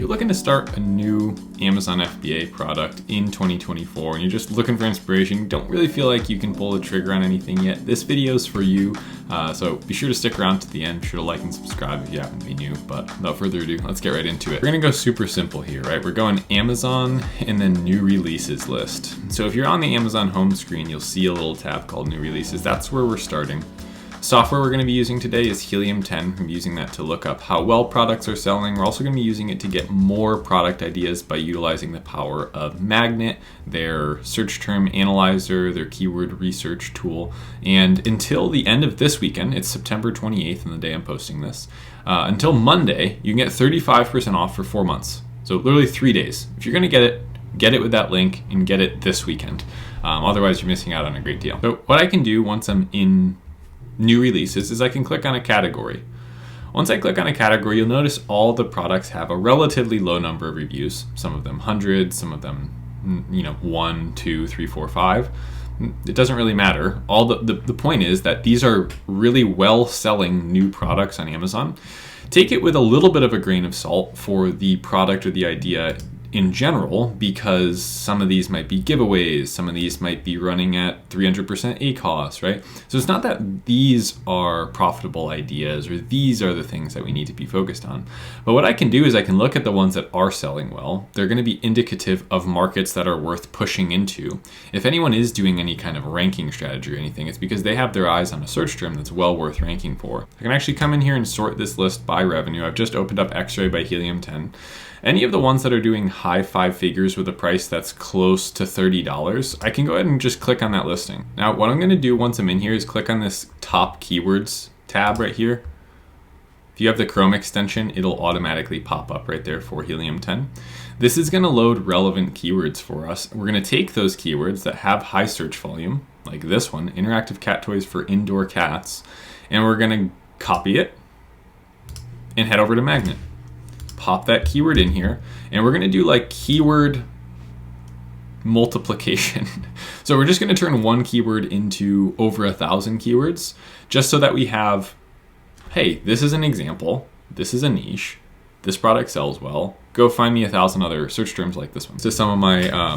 You're looking to start a new Amazon FBA product in 2024 and you're just looking for inspiration, don't really feel like you can pull the trigger on anything yet, this video is for you. So be sure to stick around to the end, be sure to like and subscribe if you happen to be new, but without further ado, let's get right into it. We're gonna go super simple here, right? We're going Amazon and then new releases list. So if you're on the Amazon home screen, you'll see a little tab called new releases. That's where we're starting. Software we're going to be using today is Helium 10. I'm using that to look up how well products are selling. We're also going to be using it to get more product ideas by utilizing the power of Magnet, their search term analyzer, their keyword research tool. And until the end of this weekend, it's September 28th on the day I'm posting this, until Monday, you can get 35% off for 4 months. So literally 3 days. If you're going to get it with that link and get it this weekend. Otherwise, you're missing out on a great deal. So what I can do once I'm in new releases is I can click on a category. Once I click on a category, you'll notice all the products have a relatively low number of reviews. Some of them 100, some of them 1, 2, 3, 4, 5. It doesn't really matter. All the point is that these are really well selling new products on Amazon. Take it with a little bit of a grain of salt for the product or the idea in general, because some of these might be giveaways, some of these might be running at 300% ACOS, right? So it's not that these are profitable ideas or these are the things that we need to be focused on. But what I can do is I can look at the ones that are selling well. They're going to be indicative of markets that are worth pushing into. If anyone is doing any kind of ranking strategy or anything, it's because they have their eyes on a search term that's well worth ranking for. I can actually come in here and sort this list by revenue. I've just opened up X-Ray by Helium 10. Any of the ones that are doing high 5 figures with a price that's close to $30, I can go ahead and just click on that listing. Now, what I'm going to do once I'm in here is click on this top keywords tab right here. If you have the Chrome extension, it'll automatically pop up right there for Helium 10. This is going to load relevant keywords for us. We're going to take those keywords that have high search volume, like this one, interactive cat toys for indoor cats, and we're going to copy it and head over to Magnet. Pop that keyword in here, and we're going to do like keyword multiplication. So we're just going to turn one keyword into over 1,000 keywords, just so that we have, hey, this is an example, this is a niche, this product sells well, go find me 1,000 other search terms like this one. So some of my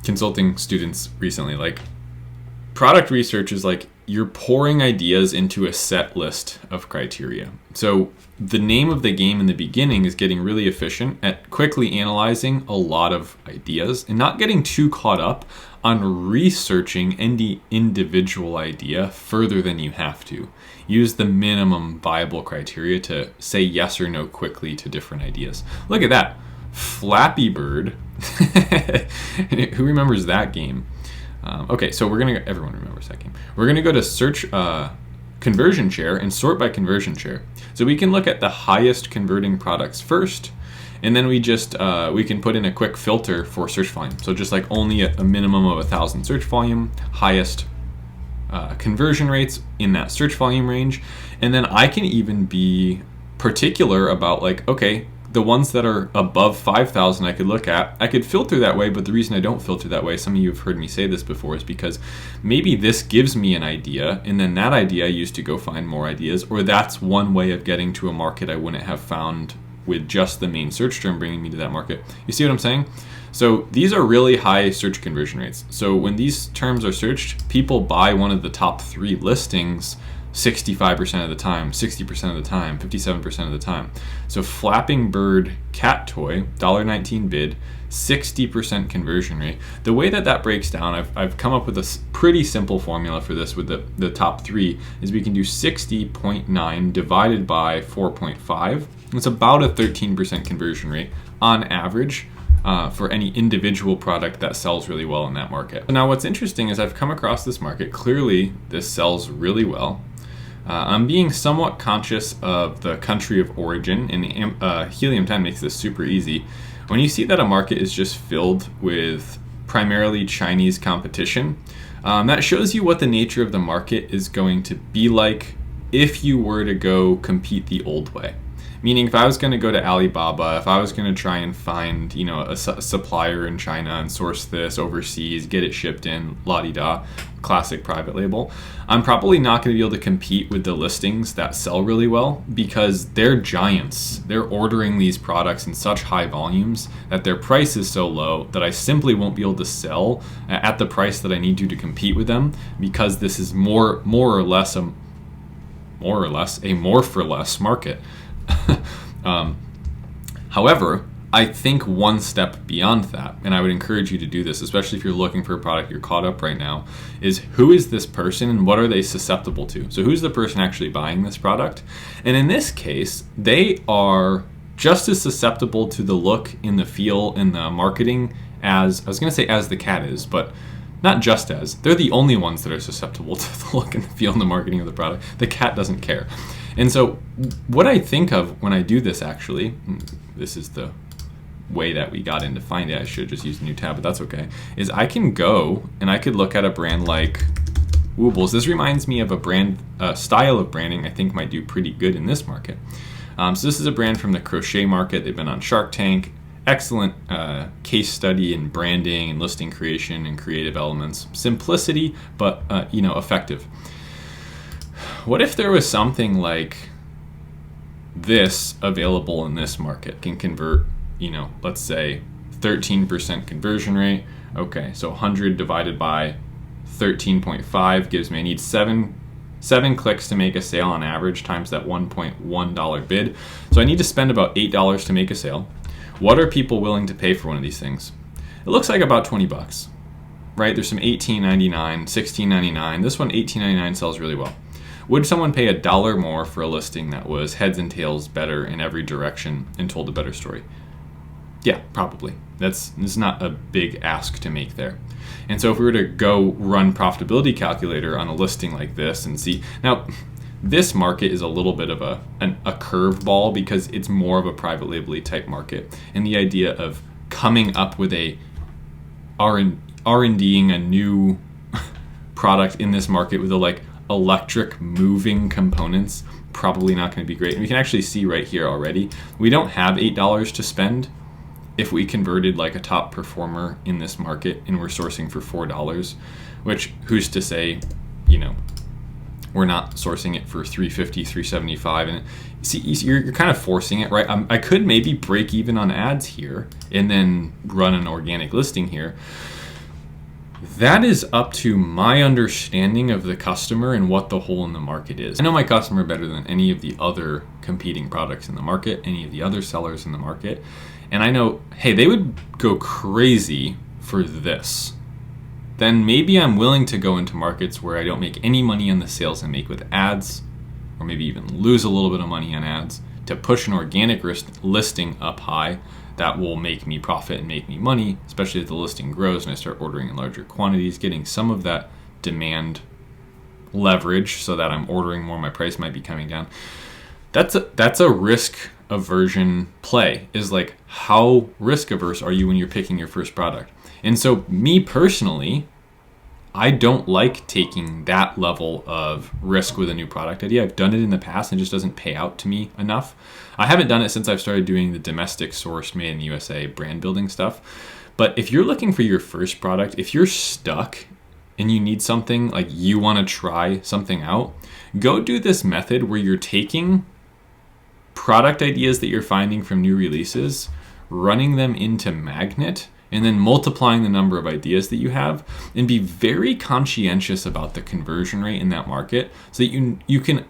consulting students recently, like, product research is like you're pouring ideas into a set list of criteria. So the name of the game in the beginning is getting really efficient at quickly analyzing a lot of ideas and not getting too caught up on researching any individual idea further than you have to. Use the minimum viable criteria to say yes or no quickly to different ideas. Look at that. Flappy Bird. Who remembers that game? Okay, so everyone remembers that game. We're gonna go to search conversion share and sort by conversion share. So we can look at the highest converting products first, and then we can put in a quick filter for search volume. So just like only a minimum of 1,000 search volume, highest conversion rates in that search volume range. And then I can even be particular about like, okay, the ones that are above 5,000 I could look at. I could filter that way, but the reason I don't filter that way, some of you have heard me say this before, is because maybe this gives me an idea, and then that idea I use to go find more ideas, or that's one way of getting to a market I wouldn't have found with just the main search term bringing me to that market. You see what I'm saying? So these are really high search conversion rates. So when these terms are searched, people buy one of the top 3 listings 65% of the time, 60% of the time, 57% of the time. So Flapping Bird cat toy, $1.19 bid, 60% conversion rate. The way that breaks down, I've come up with a pretty simple formula for this with the top 3, is we can do 60.9 divided by 4.5. It's about a 13% conversion rate on average for any individual product that sells really well in that market. Now what's interesting is I've come across this market. Clearly this sells really well. I'm being somewhat conscious of the country of origin, and Helium 10 makes this super easy. When you see that a market is just filled with primarily Chinese competition, that shows you what the nature of the market is going to be like if you were to go compete the old way. Meaning, if I was going to go to Alibaba, if I was going to try and find, a supplier in China and source this overseas, get it shipped in, la-di-da, classic private label, I'm probably not going to be able to compete with the listings that sell really well because they're giants. They're ordering these products in such high volumes that their price is so low that I simply won't be able to sell at the price that I need to compete with them, because this is more or less a more for less market. However, I think one step beyond that, and I would encourage you to do this, especially if you're looking for a product you're caught up right now, is who is this person and what are they susceptible to? So who's the person actually buying this product? And in this case, they are just as susceptible to the look, in the feel, in the marketing as, I was going to say as the cat is, but not just as. They're the only ones that are susceptible to the look and the feel and the marketing of the product. The cat doesn't care. And so what I think of when I do this, actually, this is the way that we got into Find It. I should have just used a new tab, but that's okay, is I can go and I could look at a brand like Woobles. This reminds me of a brand style of branding I think might do pretty good in this market. So this is a brand from the crochet market. They've been on Shark Tank. Excellent case study in branding and listing creation and creative elements. Simplicity, but effective. What if there was something like this available in this market? Can convert, let's say 13% conversion rate. Okay, so 100 divided by 13.5 gives me, I need seven clicks to make a sale on average times that $1.1 bid. So I need to spend about $8 to make a sale. What are people willing to pay for one of these things? It looks like about $20, right? There's some $18.99, $16.99. This one, $18.99, sells really well. Would someone pay $1 more for a listing that was heads and tails better in every direction and told a better story? Yeah, probably. This is not a big ask to make there. And so if we were to go run profitability calculator on a listing like this and see, now this market is a little bit of a curveball because it's more of a private label-y type market. And the idea of coming up with a R&Ding a new product in this market with electric moving components, probably not going to be great. And we can actually see right here already, we don't have $8 to spend if we converted like a top performer in this market and we're sourcing for $4, which who's to say, we're not sourcing it for $3.50, $3.75, and see, you're kind of forcing it, right? I could maybe break even on ads here and then run an organic listing here. That is up to my understanding of the customer and what the hole in the market is. I know my customer better than any of the other competing products in the market, any of the other sellers in the market, and I know, hey, they would go crazy for this. Then maybe I'm willing to go into markets where I don't make any money on the sales I make with ads, or maybe even lose a little bit of money on ads, to push an organic listing up high that will make me profit and make me money, especially if the listing grows and I start ordering in larger quantities, getting some of that demand leverage so that I'm ordering more, my price might be coming down. That's a risk aversion play, is like, how risk averse are you when you're picking your first product? And so me personally, I don't like taking that level of risk with a new product idea. I've done it in the past and it just doesn't pay out to me enough. I haven't done it since I've started doing the domestic sourced, made in the USA brand building stuff. But if you're looking for your first product, if you're stuck and you need something, like you want to try something out, go do this method where you're taking product ideas that you're finding from new releases, running them into Magnet, and then multiplying the number of ideas that you have, and be very conscientious about the conversion rate in that market so that you can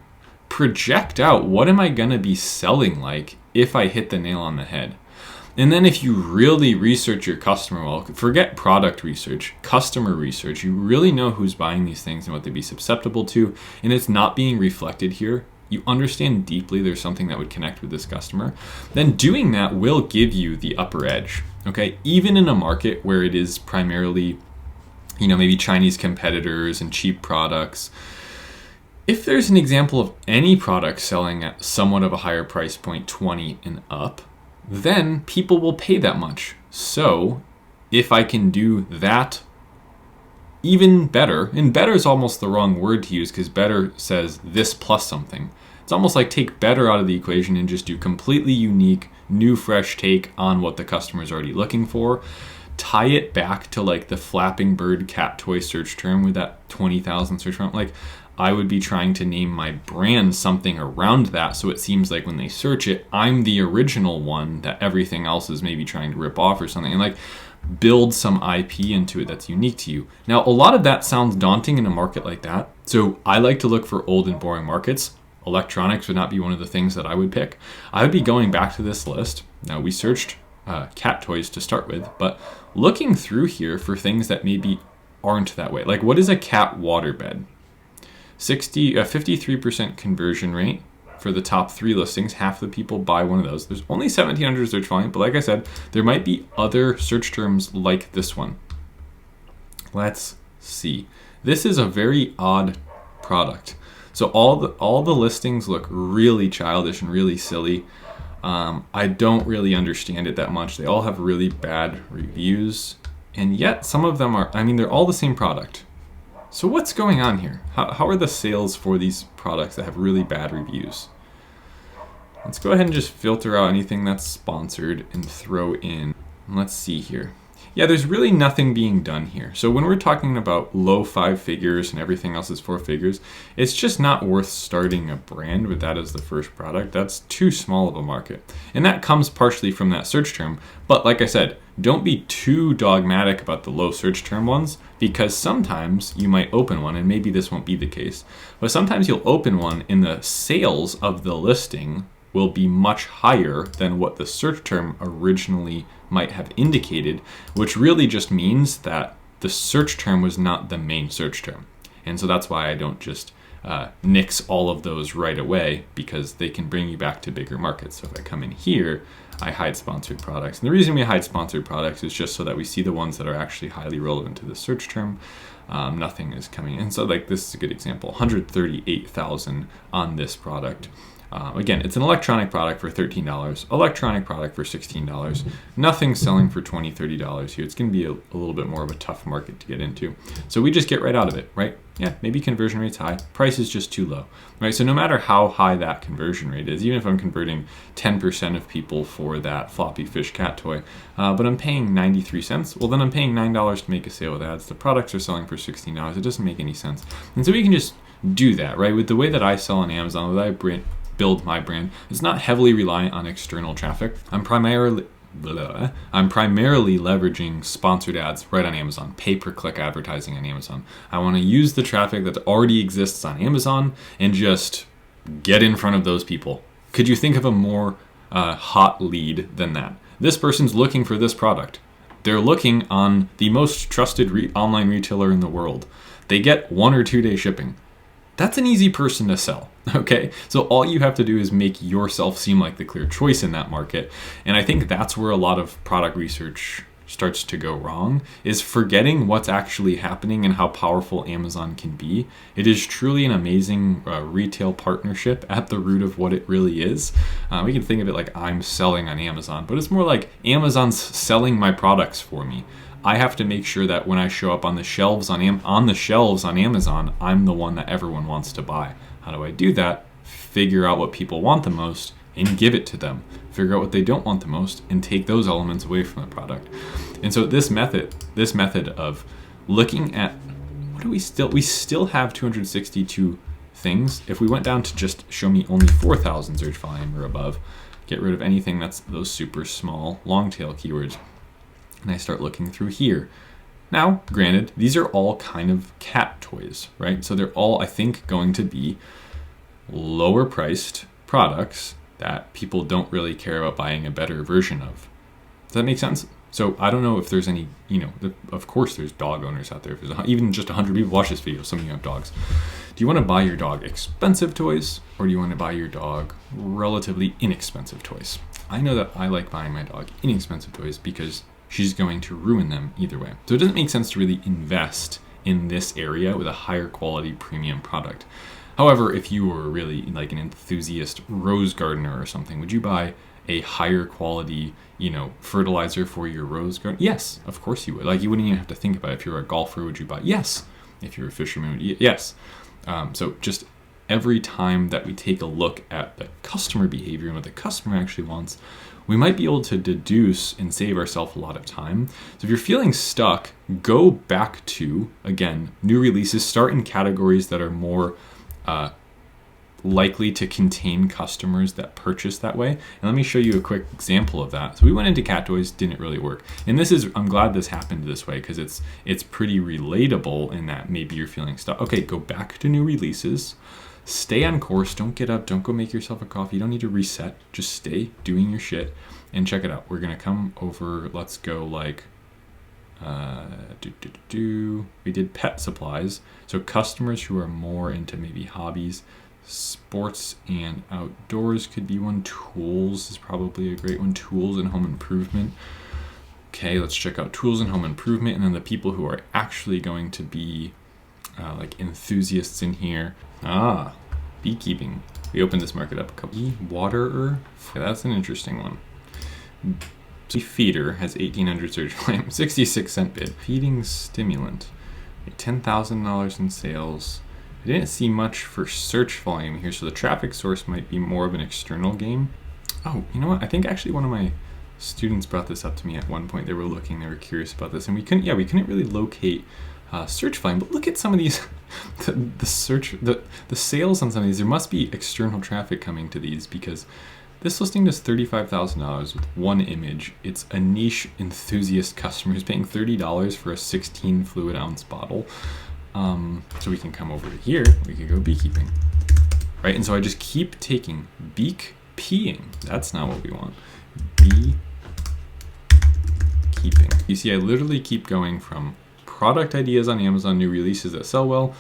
project out, what am I going to be selling like if I hit the nail on the head? And then if you really research your customer well, forget product research, customer research, you really know who's buying these things and what they'd be susceptible to, and it's not being reflected here, you understand deeply there's something that would connect with this customer, then doing that will give you the upper edge. Okay, even in a market where it is primarily, maybe Chinese competitors and cheap products, if there's an example of any product selling at somewhat of a higher price point, 20 and up, then people will pay that much. So if I can do that even better, and better is almost the wrong word to use because better says this plus something. It's almost like take better out of the equation and just do completely unique, new, fresh take on what the customer is already looking for. Tie it back to like the Flapping Bird cat toy search term with that 20,000 search term. Like, I would be trying to name my brand something around that, so it seems like when they search it, I'm the original one that everything else is maybe trying to rip off or something, and like build some IP into it that's unique to you. Now, a lot of that sounds daunting in a market like that, so I like to look for old and boring markets. Electronics would not be one of the things that I would pick. I would be going back to this list. Now, we searched cat toys to start with, but looking through here for things that maybe aren't that way. Like, what is a cat waterbed? 53% conversion rate for the top 3 listings. Half the people buy one of those. There's only 1,700 search volume, but like I said, there might be other search terms like this one. Let's see. This is a very odd product. So all the listings look really childish and really silly. I don't really understand it that much. They all have really bad reviews, and yet some of them are, I mean, they're all the same product. So what's going on here? How are the sales for these products that have really bad reviews? Let's go ahead and just filter out anything that's sponsored and throw in. Let's see here. Yeah, there's really nothing being done here. So when we're talking about low 5 figures and everything else is 4 figures, it's just not worth starting a brand with that as the first product. That's too small of a market. And that comes partially from that search term. But like I said, don't be too dogmatic about the low search term ones, because sometimes you might open one, and maybe this won't be the case, but sometimes you'll open one and the sales of the listing will be much higher than what the search term originally might have indicated, which really just means that the search term was not the main search term. And so that's why I don't just nix all of those right away, because they can bring you back to bigger markets. So if I come in here, I hide sponsored products. And the reason we hide sponsored products is just so that we see the ones that are actually highly relevant to the search term. Nothing is coming in. So like this is a good example, 138,000 on this product. Again, it's an electronic product for $13, electronic product for $16. Nothing selling for $20, $30 here. It's going to be a little bit more of a tough market to get into. So we just get right out of it, right? Yeah, maybe conversion rate's high. Price is just too low, right? So no matter how high that conversion rate is, even if I'm converting 10% of people for that floppy fish cat toy, but I'm paying 93 cents, well, then I'm paying $9 to make a sale with ads. The products are selling for $16. It doesn't make any sense. And so we can just do that, right? With the way that I sell on Amazon, with I build my brand, it's not heavily reliant on external traffic. I'm primarily leveraging sponsored ads right on Amazon, pay-per-click advertising on Amazon. I want to use the traffic that already exists on Amazon and just get in front of those people. Could you think of a more hot lead than that? This person's looking for this product. They're looking on the most trusted online retailer in the world. They get 1 or 2 day shipping. That's an easy person to sell, okay? So all you have to do is make yourself seem like the clear choice in that market. And I think that's where a lot of product research starts to go wrong, is forgetting what's actually happening and how powerful Amazon can be. It is truly an amazing retail partnership at the root of what it really is. We can think of it like I'm selling on Amazon, but it's more like Amazon's selling my products for me. I have to make sure that when I show up on the shelves on Amazon, I'm the one that everyone wants to buy. How do I do that? Figure out what people want the most and give it to them. Figure out what they don't want the most and take those elements away from the product. And so this method of looking at we still have 262 things. If we went down to just show me only 4,000 search volume or above, get rid of anything that's those super small long tail keywords, and I start looking through here. Now, granted, these are all kind of cat toys, right? So they're all, I think, going to be lower priced products that people don't really care about buying a better version of. Does that make sense? So I don't know if there's any, of course there's dog owners out there. If there's even just 100 people watch this video, some of you have dogs. Do you want to buy your dog expensive toys, or do you want to buy your dog relatively inexpensive toys? I know that I like buying my dog inexpensive toys because she's going to ruin them either way. So it doesn't make sense to really invest in this area with a higher quality premium product. However, if you were really like an enthusiast rose gardener or something, would you buy a higher quality, fertilizer for your rose garden? Yes, of course you would. Like, you wouldn't even have to think about it. If you're a golfer, would you buy? Yes. If you're a fisherman, yes. So just every time that we take a look at the customer behavior and what the customer actually wants, we might be able to deduce and save ourselves a lot of time. So if you're feeling stuck, go back to, again, new releases, start in categories that are more likely to contain customers that purchase that way. And let me show you a quick example of that. So we went into cat toys, didn't really work. And this is, I'm glad this happened this way because it's pretty relatable in that maybe you're feeling stuck. Okay, go back to new releases. Stay on course. Don't get up. Don't go make yourself a coffee. You don't need to reset. Just stay doing your shit and check it out. We're going to come over. Let's go like, we did pet supplies. So customers who are more into maybe hobbies, sports and outdoors could be one. Tools is probably a great one. Tools and home improvement. Okay, let's check out tools and home improvement. And then the people who are actually going to be like enthusiasts in here. Beekeeping. We opened this market up a couple. Waterer. Okay, that's an interesting one. Feeder has 1,800 search volume, 66 cent bid. Feeding stimulant, $10,000 in sales. I didn't see much for search volume here, so the traffic source might be more of an external game. Oh, you know what? I think actually one of my students brought this up to me at one point. They were looking, they were curious about this, and we couldn't really locate search volume. But look at some of these, the sales on some of these. There must be external traffic coming to these because this listing does $35,000 with one image. It's a niche enthusiast customer who's paying $30 for a 16 fluid ounce bottle. So we can come over to here, we can go beekeeping, right? And so I just keep taking beak peeing. That's not what we want. Beekeeping. You see, I literally keep going from product ideas on Amazon, new releases that sell well,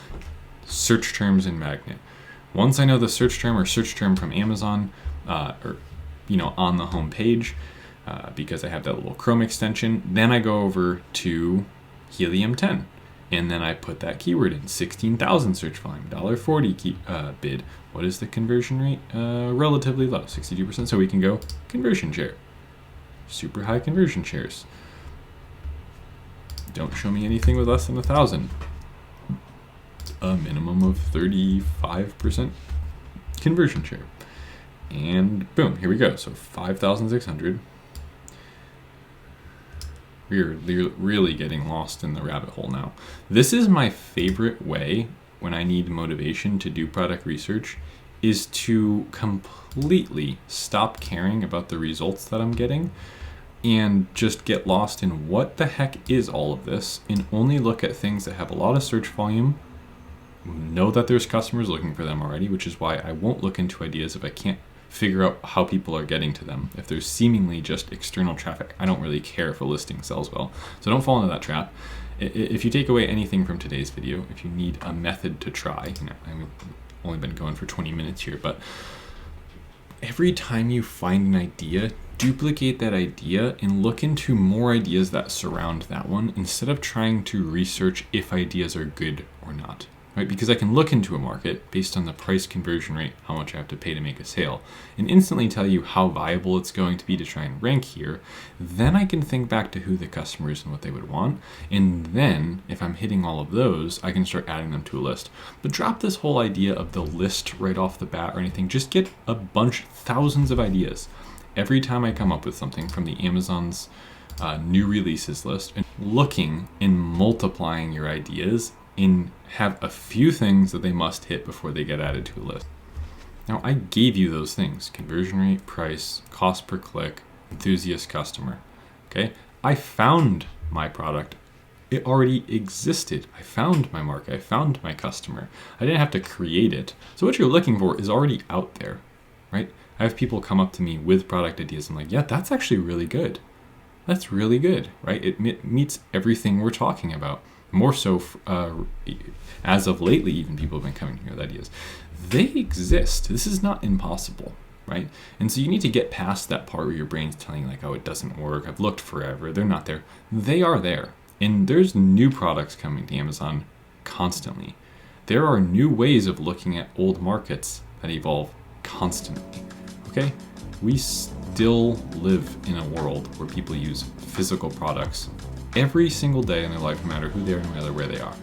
search terms in Magnet. Once I know the search term or search term from Amazon, or on the home page, because I have that little Chrome extension, then I go over to helium-10. And then I put that keyword in, 16,000 search volume, $1.40 bid. What is the conversion rate? Relatively low, 62%. So we can go conversion share. Super high conversion shares. Don't show me anything with less than 1,000. A minimum of 35% conversion share. And boom, here we go. So 5,600. We're really getting lost in the rabbit hole now. This is my favorite way when I need motivation to do product research, is to completely stop caring about the results that I'm getting and just get lost in what the heck is all of this and only look at things that have a lot of search volume, know that there's customers looking for them already, which is why I won't look into ideas if I can't figure out how people are getting to them. If there's seemingly just external traffic, I don't really care if a listing sells well. So don't fall into that trap. If you take away anything from today's video, if you need a method to try, I've only been going for 20 minutes here, but every time you find an idea, duplicate that idea and look into more ideas that surround that one instead of trying to research if ideas are good or not. Right? Because I can look into a market based on the price conversion rate, how much I have to pay to make a sale, and instantly tell you how viable it's going to be to try and rank here. Then I can think back to who the customer is and what they would want. And then if I'm hitting all of those, I can start adding them to a list. But drop this whole idea of the list right off the bat or anything. Just get a bunch, thousands of ideas. Every time I come up with something from the Amazon's new releases list, and looking and multiplying your ideas and have a few things that they must hit before they get added to a list. Now, I gave you those things: conversion rate, price, cost per click, enthusiast customer. Okay, I found my product. It already existed. I found my market. I found my customer. I didn't have to create it. So what you're looking for is already out there, right? I have people come up to me with product ideas. I'm like, yeah, that's actually really good. That's really good, right? It meets everything we're talking about. More so, as of lately, even people have been coming here with ideas. They exist. This is not impossible, right? And so you need to get past that part where your brain's telling you like, oh, it doesn't work. I've looked forever. They're not there. They are there. And there's new products coming to Amazon constantly. There are new ways of looking at old markets that evolve constantly, okay? We still live in a world where people use physical products every single day in their life, no matter who they are, no matter where they are,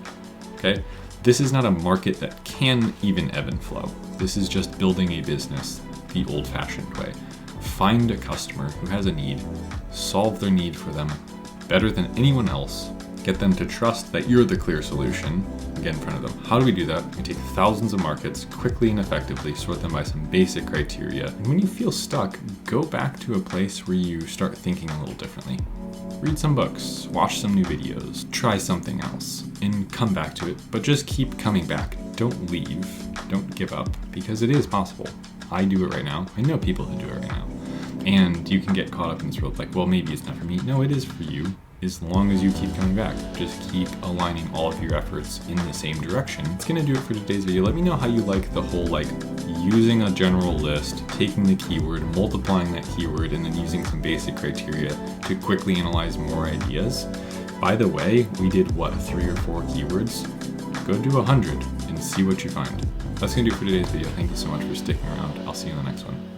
okay? This is not a market that can even ebb and flow. This is just building a business the old-fashioned way. Find a customer who has a need, solve their need for them better than anyone else, get them to trust that you're the clear solution, get in front of them. How do we do that? We take thousands of markets, quickly and effectively sort them by some basic criteria. And when you feel stuck, go back to a place where you start thinking a little differently. Read some books, watch some new videos, try something else, and come back to it, but just keep coming back. Don't leave, don't give up, because it is possible. I do it right now. I know people who do it right now. And you can get caught up in this world like, well, maybe it's not for me. No, it is for you, as long as you keep coming back. Just keep aligning all of your efforts in the same direction. It's gonna do it for today's video. Let me know how you like the whole using a general list, taking the keyword, multiplying that keyword, and then using some basic criteria to quickly analyze more ideas. By the way, we did 3 or 4 keywords? Go do 100 and see what you find. That's gonna do it for today's video. Thank you so much for sticking around. I'll see you in the next one.